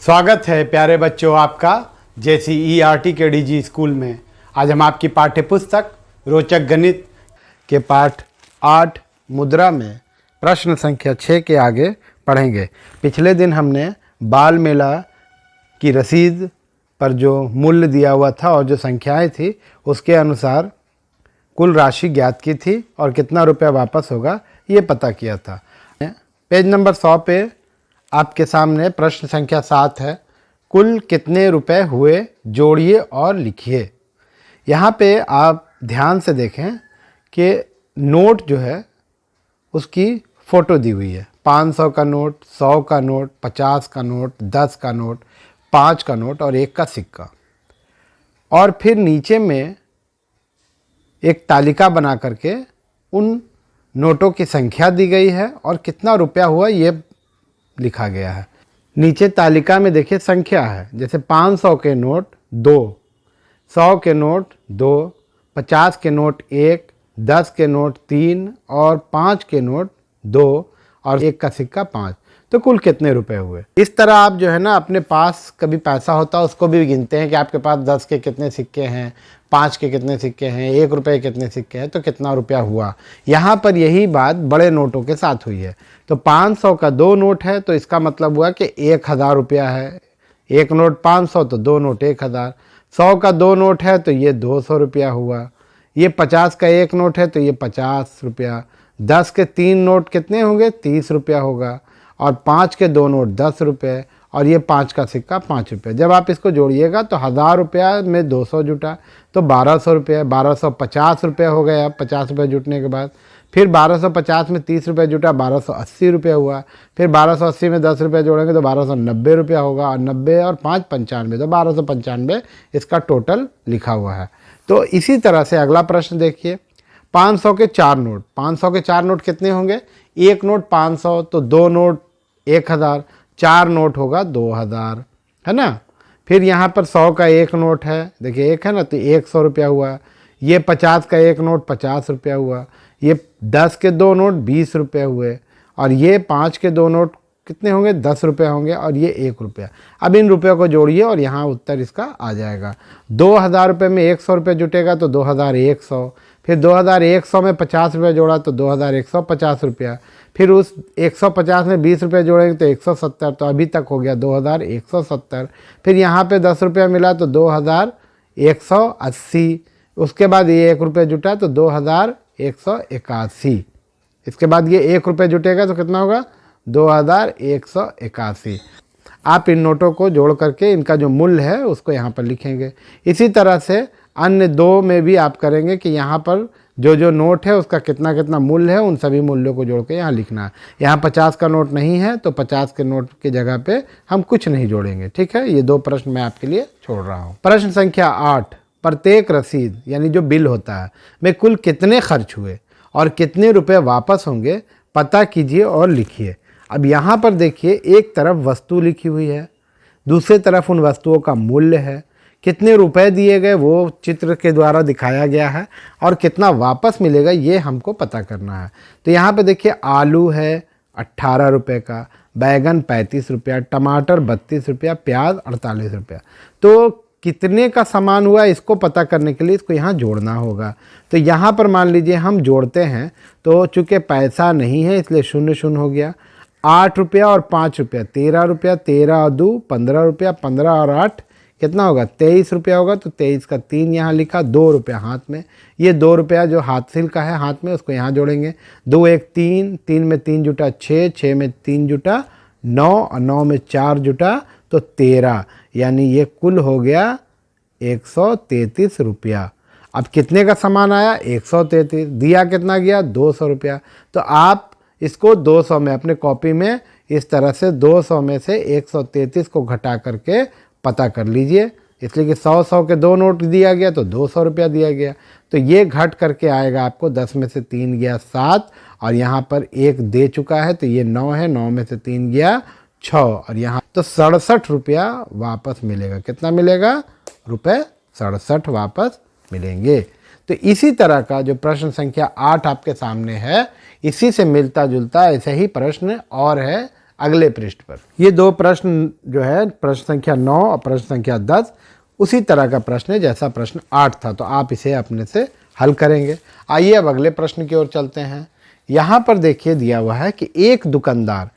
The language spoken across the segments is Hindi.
स्वागत है प्यारे बच्चों आपका JCERT के DG स्कूल में। आज हम आपकी पाठ्य पुस्तक रोचक गणित के पाठ 8 मुद्रा में प्रश्न संख्या 6 के आगे पढ़ेंगे। पिछले दिन हमने बाल मेला की रसीद पर जो मूल्य दिया हुआ था और जो संख्याएं थी उसके अनुसार कुल राशि ज्ञात की थी और कितना रुपया वापस होगा ये पता किया था। पेज नंबर 100 पे आपके सामने प्रश्न संख्या 7 है। कुल कितने रुपए हुए जोड़िए और लिखिए। यहाँ पे आप ध्यान से देखें कि नोट जो है उसकी फ़ोटो दी हुई है। 500 का नोट, 100 का नोट, 50 का नोट, 10 का नोट, 5 का नोट और 1 का सिक्का। और फिर नीचे में एक तालिका बना करके उन नोटों की संख्या दी गई है और कितना रुपया हुआ ये लिखा गया है। नीचे तालिका में देखिए संख्या है, जैसे 500 के नोट 2, 100 के नोट 2, 50 के नोट 1, 10 के नोट 3 और 5 के नोट 2 और 1 का सिक्का 5। तो कुल कितने रुपए हुए। इस तरह आप जो है ना अपने पास कभी पैसा होता है उसको भी गिनते हैं कि आपके पास 10 के कितने सिक्के हैं, 5 के कितने सिक्के हैं, 1 रुपये के कितने सिक्के हैं, तो कितना रुपया हुआ। यहाँ पर यही बात बड़े नोटों के साथ हुई है। तो 500 का 2 नोट है तो इसका मतलब हुआ कि 1000 रुपया है। 1 नोट 500 तो 2 नोट 1000। 100 का 2 नोट है तो ये 200 रुपया हुआ। ये 50 का 1 नोट है तो ये 50 रुपया। 10 के 3 नोट कितने होंगे, 30 रुपया होगा। और 5 के 2 नोट 10 रुपये और ये 5 का सिक्का 5 रुपये। जब आप इसको जोड़िएगा तो 1000 रुपया में 200 जुटा तो 1200 रुपये, 1250 रुपये हो गए। अब 50 रुपये जुटने के बाद फिर 1250 में 30 रुपये जुटा, 1280 रुपये हुआ। फिर 1280 में 10 रुपये जोड़ेंगे तो 1290 रुपया होगा। और 90 और 5 95, तो 1295 इसका टोटल लिखा हुआ है। तो इसी तरह से अगला प्रश्न देखिए। 500 के 4 नोट, 500 के 4 नोट कितने होंगे। 1 नोट 500 तो 2 नोट 1000, 4 नोट होगा 2000, है ना। फिर यहाँ पर 100 का 1 नोट है, देखिए 1 है ना, तो 100 रुपया हुआ। ये 50 का 1 नोट 50 रुपया हुआ। ये 10 के 2 नोट 20 रुपये हुए। और ये 5 के 2 नोट कितने होंगे, 10 रुपये होंगे। और ये 1 रुपया। अब इन रुपयों को जोड़िए और यहाँ उत्तर इसका आ जाएगा। 2000 रुपये में 100 रुपये जुटेगा तो 2100। फिर 2100 में 50 रुपये जोड़ा तो 2150 रुपया। फिर उस 150 में 20 रुपये जोड़ेंगे तो 170, तो अभी तक हो गया 2170। फिर यहाँ पे 10 रुपया मिला तो 2180। उसके बाद ये 1 रुपये जुटा तो 2181। इसके बाद ये 1 रुपये जुटेगा तो कितना होगा, 2181। आप इन नोटों को जोड़ करके इनका जो मूल्य है उसको यहाँ पर लिखेंगे। इसी तरह से अन्य 2 में भी आप करेंगे कि यहाँ पर जो जो नोट है उसका कितना कितना मूल्य है, उन सभी मूल्यों को जोड़ के यहाँ लिखना है। यहाँ 50 का नोट नहीं है तो 50 के नोट की जगह पे हम कुछ नहीं जोड़ेंगे, ठीक है। ये 2 प्रश्न मैं आपके लिए छोड़ रहा हूँ। प्रश्न संख्या 8, प्रत्येक रसीद यानी जो बिल होता है में कुल कितने खर्च हुए और कितने रुपये वापस होंगे पता कीजिए और लिखिए। अब यहाँ पर देखिए, एक तरफ वस्तु लिखी हुई है, दूसरी तरफ उन वस्तुओं का मूल्य है, कितने रुपए दिए गए वो चित्र के द्वारा दिखाया गया है और कितना वापस मिलेगा ये हमको पता करना है। तो यहाँ पे देखिए, आलू है 18 रुपये का, बैगन 35 रुपया, टमाटर 32 रुपया, प्याज 48 रुपया। तो कितने का सामान हुआ इसको पता करने के लिए इसको यहाँ जोड़ना होगा। तो यहाँ पर मान लीजिए हम जोड़ते हैं तो चूँकि पैसा नहीं है इसलिए 0 0 हो गया। 8 रुपया और 5 रुपया 13 रुपया, 13 और 2 15 रुपया, 15 और 8 कितना होगा, 23 रुपया होगा। तो 23 का 3 यहाँ लिखा, 2 रुपया हाथ में। ये 2 रुपया जो हाथसिल का है हाथ में उसको यहाँ जोड़ेंगे। 2 1 3, 3 में 3 जुटा 6, 6 में 3 जुटा 9 और 9 में 4 जुटा तो 13, यानी ये कुल हो गया 133 रुपया। अब कितने का सामान आया, 133। दिया कितना गया, 200 रुपया। तो आप इसको 200 में अपने कॉपी में इस तरह से 200 में से 133 को घटा करके पता कर लीजिए। इसलिए कि 100 के 2 नोट दिया गया तो 200 रुपया दिया गया। तो ये घट करके आएगा आपको, 10 में से 3 गया 7 और यहाँ पर 1 दे चुका है तो ये 9 है, 9 में से 3 गया 6 और यहाँ तो 67 रुपया वापस मिलेगा। कितना मिलेगा, ₹67 वापस मिलेंगे। तो इसी तरह का जो प्रश्न संख्या 8 आपके सामने है, इसी से मिलता जुलता ऐसे ही प्रश्न और है अगले पृष्ठ पर। ये दो प्रश्न जो है प्रश्न संख्या 9 और प्रश्न संख्या 10 उसी तरह का प्रश्न है जैसा प्रश्न 8 था, तो आप इसे अपने से हल करेंगे। आइए अब अगले प्रश्न की ओर चलते हैं। यहाँ पर देखिए दिया हुआ है कि एक दुकानदार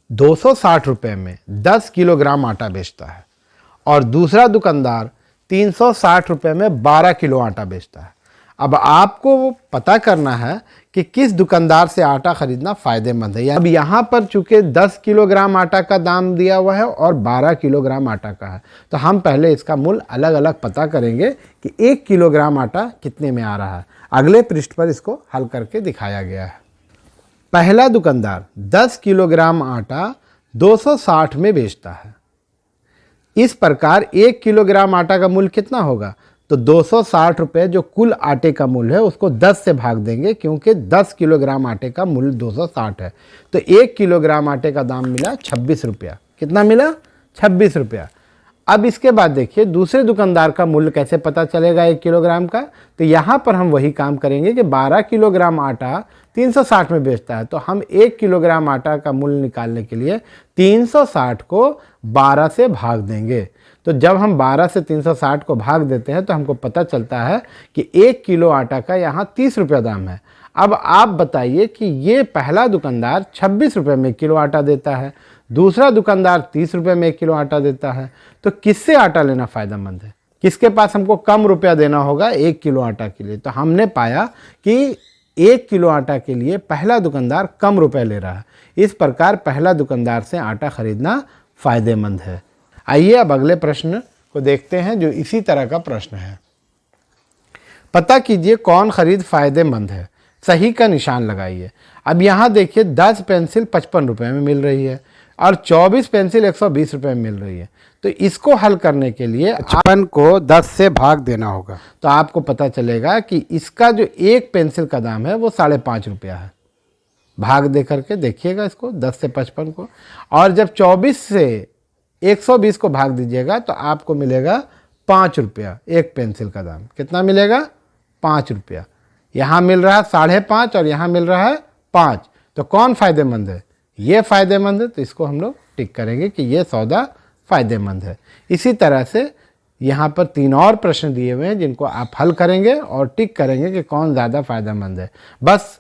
260 रुपये में 10 किलोग्राम आटा बेचता है और दूसरा दुकानदार 360 रुपये में 12 किलो आटा बेचता है। अब आपको पता करना है कि किस दुकानदार से आटा खरीदना फ़ायदेमंद है। अब यहाँ पर चूँकि 10 किलोग्राम आटा का दाम दिया हुआ है और 12 किलोग्राम आटा का है, तो हम पहले इसका मूल्य अलग अलग पता करेंगे कि 1 किलोग्राम आटा कितने में आ रहा है। अगले पृष्ठ पर इसको हल करके दिखाया गया है। पहला दुकानदार 10 किलोग्राम आटा 260 में बेचता है। इस प्रकार 1 किलोग्राम आटा का मूल्य कितना होगा? तो 260 रुपये जो कुल आटे का मूल्य है उसको 10 से भाग देंगे, क्योंकि 10 किलोग्राम आटे का मूल्य 260 है। तो 1 किलोग्राम आटे का दाम मिला 26 रुपया। कितना मिला? 26 रुपया। अब इसके बाद देखिए दूसरे दुकानदार का मूल्य कैसे पता चलेगा 1 किलोग्राम का। तो यहाँ पर हम वही काम करेंगे कि 12 किलोग्राम आटा 360 में बेचता है, तो हम 1 किलोग्राम आटा का मूल्य निकालने के लिए 360 को 12 से भाग देंगे। तो जब हम 12 से 360 को भाग देते हैं तो हमको पता चलता है कि 1 किलो आटा का यहाँ 30 रुपया दाम है। अब आप बताइए कि ये पहला दुकानदार 26 रुपये में 1 किलो आटा देता है, दूसरा दुकानदार 30 रुपये में 1 किलो आटा देता है, तो किससे आटा लेना फ़ायदेमंद है? किसके पास हमको कम रुपया देना होगा 1 किलो आटा के लिए? तो हमने पाया कि 1 किलो आटा के लिए पहला दुकानदार कम रुपए ले रहा है। इस प्रकार पहला दुकानदार से आटा खरीदना फ़ायदेमंद है। आइए अब अगले प्रश्न को देखते हैं जो इसी तरह का प्रश्न है। पता कीजिए कौन खरीद फ़ायदेमंद है, सही का निशान लगाइए। अब यहाँ देखिए 10 पेंसिल 55 रुपये में मिल रही है और 24 पेंसिल 120 रुपये में मिल रही है। तो इसको हल करने के लिए 55 को 10 से भाग देना होगा, तो आपको पता चलेगा कि इसका जो एक पेंसिल का दाम है वो 5.5 रुपया है। भाग दे करके देखिएगा इसको 10 से 55 को, और जब 24 से 120 को भाग दीजिएगा तो आपको मिलेगा 5 रुपया एक पेंसिल का दाम। कितना मिलेगा? 5 रुपया। यहाँ मिल रहा है 5.5 और यहाँ मिल रहा है 5, तो कौन फ़ायदेमंद है? ये फ़ायदेमंद है, तो इसको हम लोग टिक करेंगे कि ये सौदा फ़ायदेमंद है। इसी तरह से यहाँ पर 3 और प्रश्न दिए हुए हैं जिनको आप हल करेंगे और टिक करेंगे कि कौन ज़्यादा फ़ायदेमंद है। बस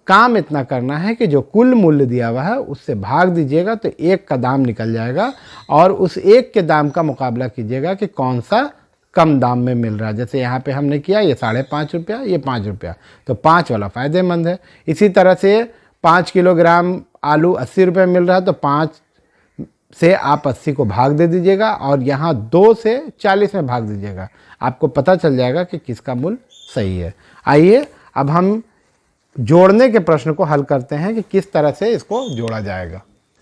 काम इतना करना है कि जो कुल मूल्य दिया हुआ है उससे भाग दीजिएगा तो 1 का दाम निकल जाएगा और उस 1 के दाम का मुकाबला कीजिएगा कि कौन सा कम दाम में मिल रहा है। जैसे यहाँ पे हमने किया ये 5.5 रुपया, ये 5 रुपया, तो 5 वाला फ़ायदेमंद है। इसी तरह से 5 किलोग्राम आलू 80 रुपये मिल रहा है, तो 5 से आप 80 को भाग दे दीजिएगा और यहाँ 2 से 40 में भाग दीजिएगा। आपको पता चल जाएगा कि किसका मूल्य सही है। आइए अब हम जोड़ने के प्रश्न को हल करते हैं कि किस तरह से इसको जोड़ा जाएगा।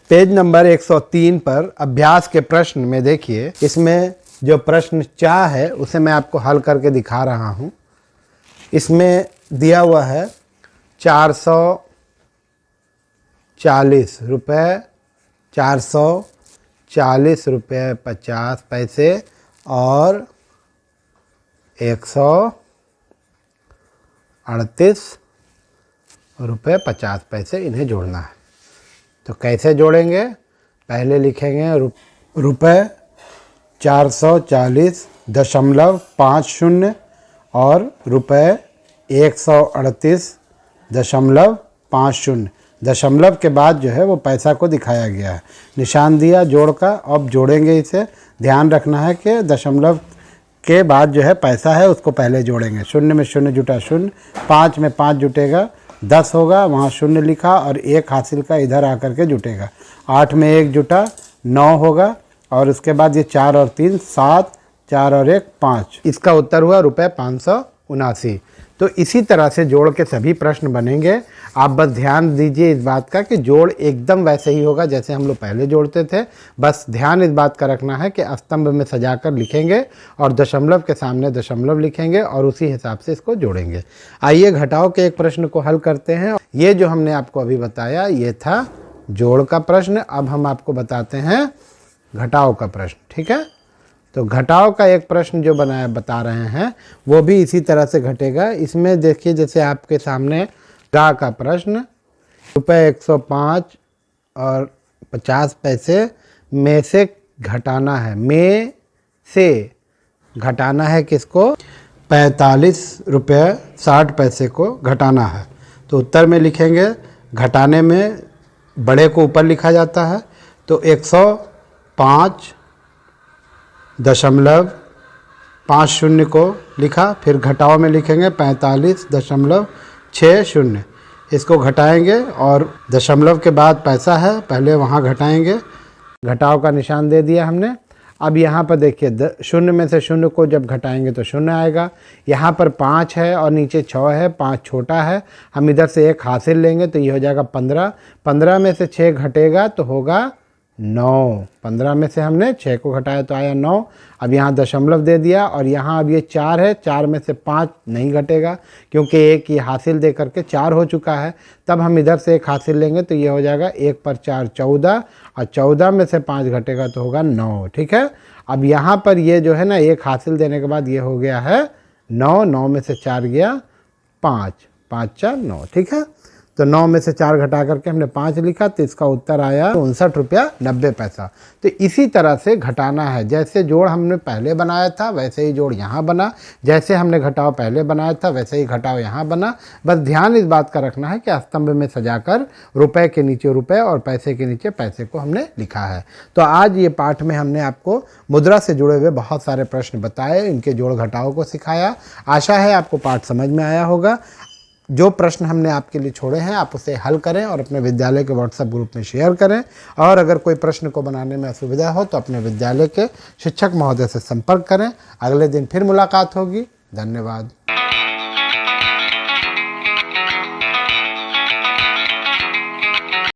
पेज नंबर 103 पर अभ्यास के प्रश्न में देखिए, इसमें जो प्रश्न 4 है उसे मैं आपको हल करके दिखा रहा हूँ। इसमें दिया हुआ है 440 रुपये, 440 रुपये 50 पैसे और 138 रुपये 50 पैसे, इन्हें जोड़ना है। तो कैसे जोड़ेंगे? पहले लिखेंगे रुपये 440.50 और रुपये 138.50। दशमलव के बाद जो है वो पैसा को दिखाया गया है, निशान दिया जोड़ का। अब जोड़ेंगे इसे, ध्यान रखना है कि दशमलव के बाद जो है पैसा है उसको पहले जोड़ेंगे। 0 में 0 जुटा 0, 5 में 5 जुटेगा 10 होगा, वहाँ 0 लिखा और 1 हासिल का इधर आकर के जुटेगा। 8 में 1 जुटा 9 होगा और उसके बाद ये 4 और 3 7, 4 और 1 5। इसका उत्तर हुआ रुपये 579। तो इसी तरह से जोड़ के सभी प्रश्न बनेंगे। आप बस ध्यान दीजिए इस बात का कि जोड़ एकदम वैसे ही होगा जैसे हम लोग पहले जोड़ते थे। बस ध्यान इस बात का रखना है कि स्तंभ में सजाकर लिखेंगे और दशमलव के सामने दशमलव लिखेंगे और उसी हिसाब से इसको जोड़ेंगे। आइए घटाओ के एक प्रश्न को हल करते हैं। ये जो हमने आपको अभी बताया ये था जोड़ का प्रश्न। अब हम आपको बताते हैं घटाओ का प्रश्न, ठीक है। तो घटाओ का एक प्रश्न जो बनाया बता रहे हैं वो भी इसी तरह से घटेगा। इसमें देखिए जैसे आपके सामने गा का प्रश्न, रुपये 105 और 50 पैसे में से घटाना है, में से घटाना है किसको, 45 रुपये 60 पैसे को घटाना है। तो उत्तर में लिखेंगे, घटाने में बड़े को ऊपर लिखा जाता है, तो 105.50 को लिखा, फिर घटाओ में लिखेंगे 45.60। इसको घटाएंगे और दशमलव के बाद पैसा है, पहले वहाँ घटाएंगे, घटाओ का निशान दे दिया हमने। अब यहाँ पर देखिए शून्य में से शून्य को जब घटाएंगे तो शून्य आएगा। यहाँ पर 5 है और नीचे 6 है, 5 छोटा है, हम इधर से 1 हासिल लेंगे तो ये हो जाएगा 15। 15 में से 6 घटेगा तो होगा 9। 15 में से हमने 6 को घटाया तो आया 9। अब यहाँ दशमलव दे दिया और यहाँ अब ये 4 है, 4 में से 5 नहीं घटेगा क्योंकि 1 ये हासिल दे करके 4 हो चुका है। तब हम इधर से 1 हासिल लेंगे तो ये हो जाएगा 1 पर 4 14, और 14 में से 5 घटेगा तो होगा 9। ठीक है, अब यहाँ पर ये जो है ना 1 हासिल देने के बाद ये हो गया है 9, 9 में से 4 गया 5, 5 4 9। ठीक है, तो 9 में से 4 घटा करके हमने 5 लिखा, तो इसका उत्तर आया 59 रुपया 90 पैसा। तो इसी तरह से घटाना है, जैसे जोड़ हमने पहले बनाया था वैसे ही जोड़ यहाँ बना, जैसे हमने घटाव पहले बनाया था वैसे ही घटाव यहाँ बना। बस ध्यान इस बात का रखना है कि स्तंभ में सजाकर रुपए के नीचे रुपए और पैसे के नीचे पैसे को हमने लिखा है। तो आज ये पाठ में हमने आपको मुद्रा से जुड़े हुए बहुत सारे प्रश्न बताए, इनके जोड़ घटाव को सिखाया। आशा है आपको पाठ समझ में आया होगा। जो प्रश्न हमने आपके लिए छोड़े हैं आप उसे हल करें और अपने विद्यालय के व्हाट्सएप ग्रुप में शेयर करें, और अगर कोई प्रश्न को बनाने में असुविधा हो तो अपने विद्यालय के शिक्षक महोदय से संपर्क करें। अगले दिन फिर मुलाकात होगी। धन्यवाद।